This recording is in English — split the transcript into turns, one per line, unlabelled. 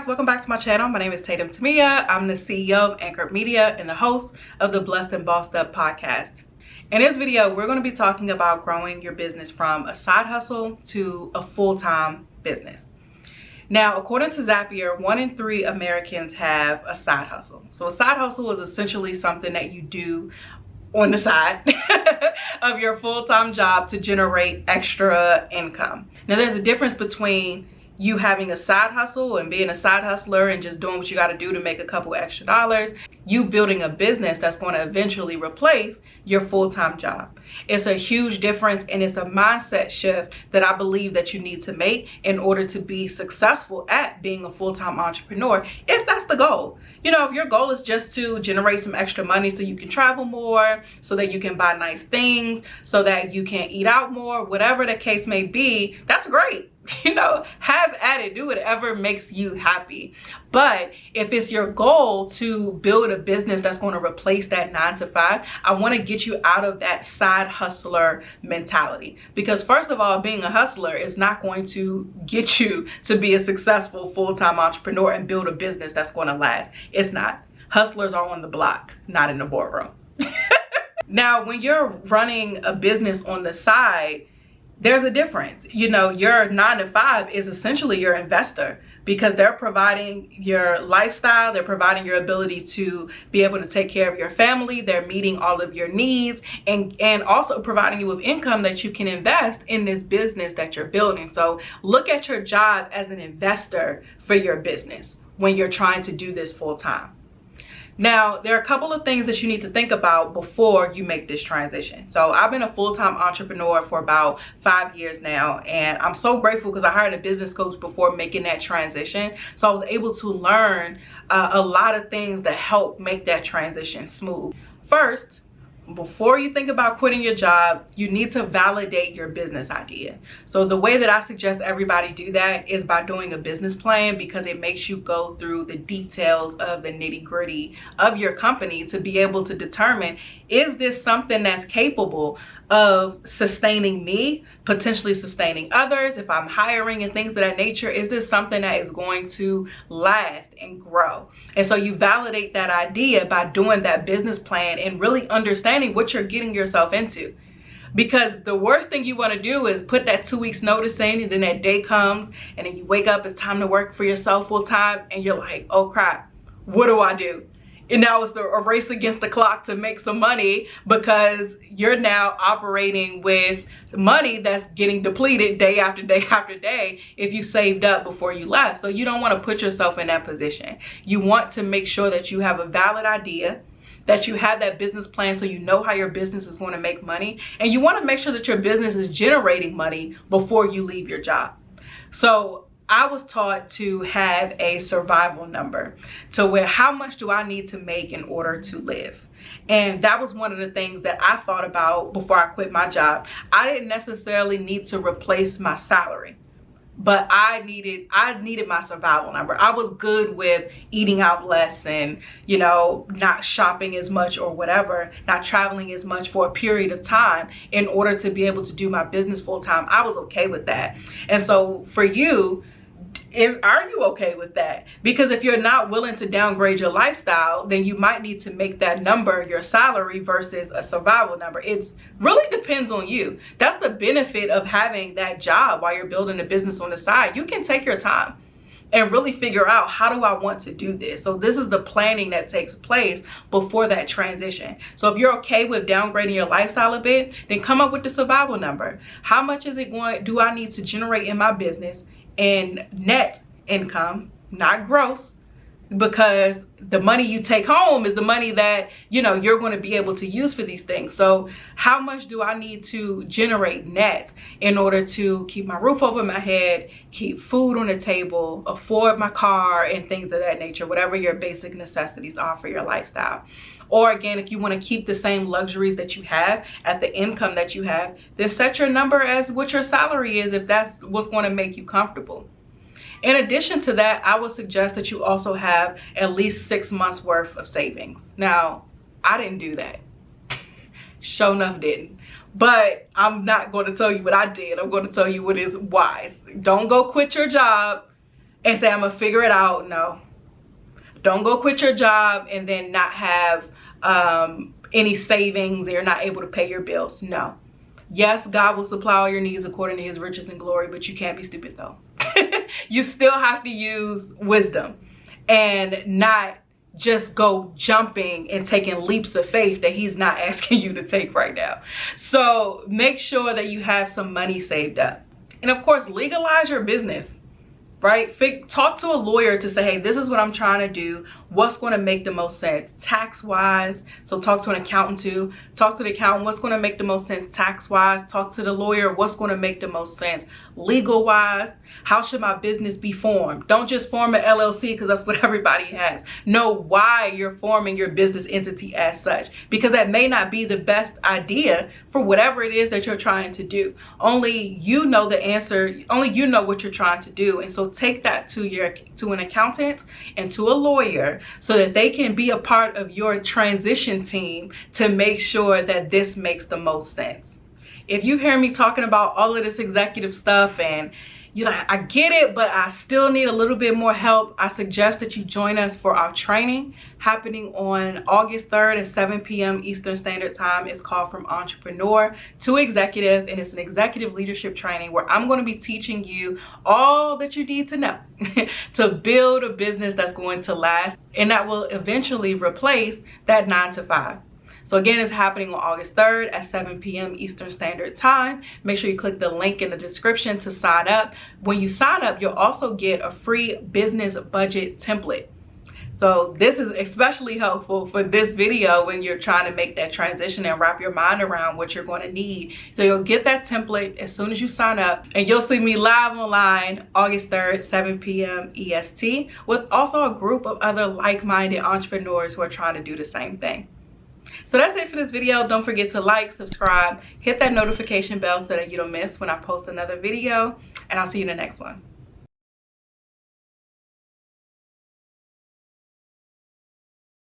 guys, welcome back to my channel. My name is Tatum Temia. I'm the CEO of Anchored Media and the host of the Blessed and Bossed Up podcast. In this video, we're going to be talking about growing your business from a side hustle to a full-time business. Now, according to Zapier, 1 in 3 Americans have a side hustle. So a side hustle is essentially something that you do on the side of your full-time job to generate extra income. Now, there's a difference between you having a side hustle and being a side hustler and just doing what you got to do to make a couple extra dollars. You building a business that's going to eventually replace your full-time job. It's a huge difference, and it's a mindset shift that I believe that you need to make in order to be successful at being a full-time entrepreneur, if that's the goal. You know, if your goal is just to generate some extra money so you can travel more, so that you can buy nice things, so that you can eat out more, whatever the case may be, that's great. You know, have at it, do whatever makes you happy. But if it's your goal to build a business that's going to replace that 9 to 5, I want to get you out of that side hustler mentality. Because first of all, being a hustler is not going to get you to be a successful full-time entrepreneur and build a business that's going to last. It's not. Hustlers are on the block, not in the boardroom. Now, when you're running a business on the side, there's a difference. You know, your 9 to 5 is essentially your investor, because they're providing your lifestyle, they're providing your ability to be able to take care of your family, they're meeting all of your needs, and also providing you with income that you can invest in this business that you're building. So look at your job as an investor for your business when you're trying to do this full time. Now, there are a couple of things that you need to think about before you make this transition. So I've been a full-time entrepreneur for about 5 years now, and I'm so grateful because I hired a business coach before making that transition. So I was able to learn a lot of things that help make that transition smooth. First, before you think about quitting your job, you need to validate your business idea. So the way that I suggest everybody do that is by doing a business plan, because it makes you go through the details of the nitty-gritty of your company to be able to determine, is this something that's capable of sustaining me, potentially sustaining others, if I'm hiring and things of that nature? Is this something that is going to last and grow? And so you validate that idea by doing that business plan and really understanding what you're getting yourself into. Because the worst thing you want to do is put that 2 weeks notice in, and then that day comes and then you wake up, it's time to work for yourself full time, and you're like, oh crap, what do I do? And now it's a race against the clock to make some money, because you're now operating with money that's getting depleted day after day after day if you saved up before you left. So you don't want to put yourself in that position. You want to make sure that you have a valid idea, that you have that business plan so you know how your business is going to make money, and you want to make sure that your business is generating money before you leave your job. So I was taught to have a survival number, to where how much do I need to make in order to live? And that was one of the things that I thought about before I quit my job. I didn't necessarily need to replace my salary, but I needed my survival number. I was good with eating out less and, you know, not shopping as much or whatever, not traveling as much for a period of time in order to be able to do my business full time. I was okay with that. And so for you, are you okay with that? Because if you're not willing to downgrade your lifestyle, then you might need to make that number your salary versus a survival number. It really depends on you. That's the benefit of having that job while you're building a business on the side. You can take your time and really figure out, how do I want to do this? So this is the planning that takes place before that transition. So if you're okay with downgrading your lifestyle a bit, then come up with the survival number. How much do I need to generate in my business in net income, not gross, because the money you take home is the money that, you know, you're going to be able to use for these things. So how much do I need to generate net in order to keep my roof over my head, keep food on the table, afford my car, and things of that nature, whatever your basic necessities are for your lifestyle? Or again, if you want to keep the same luxuries that you have at the income that you have, then set your number as what your salary is, if that's what's going to make you comfortable. In addition to that, I would suggest that you also have at least 6 months worth of savings. Now, I didn't do that. Sure enough didn't. But I'm not going to tell you what I did. I'm going to tell you what is wise. Don't go quit your job and say, I'm gonna figure it out. No. Don't go quit your job and then not have any savings, and you're not able to pay your bills. No. Yes, God will supply all your needs according to his riches and glory, but you can't be stupid though. You still have to use wisdom and not just go jumping and taking leaps of faith that he's not asking you to take right now. So make sure that you have some money saved up. And of course, legalize your business. Right? Talk to a lawyer to say, hey, this is what I'm trying to do. What's going to make the most sense tax-wise? So talk to an accountant too. Talk to the accountant. What's going to make the most sense tax-wise? Talk to the lawyer. What's going to make the most sense legal-wise? How should my business be formed? Don't just form an LLC because that's what everybody has. Know why you're forming your business entity as such, because that may not be the best idea for whatever it is that you're trying to do. Only you know the answer. Only you know what you're trying to do. And so take that to an accountant and to a lawyer so that they can be a part of your transition team to make sure that this makes the most sense. If you hear me talking about all of this executive stuff and you're like, I get it, but I still need a little bit more help, I suggest that you join us for our training happening on August 3rd at 7 p.m. Eastern Standard Time. It's called From Entrepreneur to Executive, and it's an executive leadership training where I'm going to be teaching you all that you need to know to build a business that's going to last and that will eventually replace that 9-to-5. So again, it's happening on August 3rd at 7 p.m. Eastern Standard Time. Make sure you click the link in the description to sign up. When you sign up, you'll also get a free business budget template. So this is especially helpful for this video when you're trying to make that transition and wrap your mind around what you're going to need. So you'll get that template as soon as you sign up, and you'll see me live online August 3rd, 7 p.m. EST, with also a group of other like-minded entrepreneurs who are trying to do the same thing. So that's it for this video. Don't forget to like, subscribe, hit that notification bell so that you don't miss when I post another video, and I'll see you in the next one.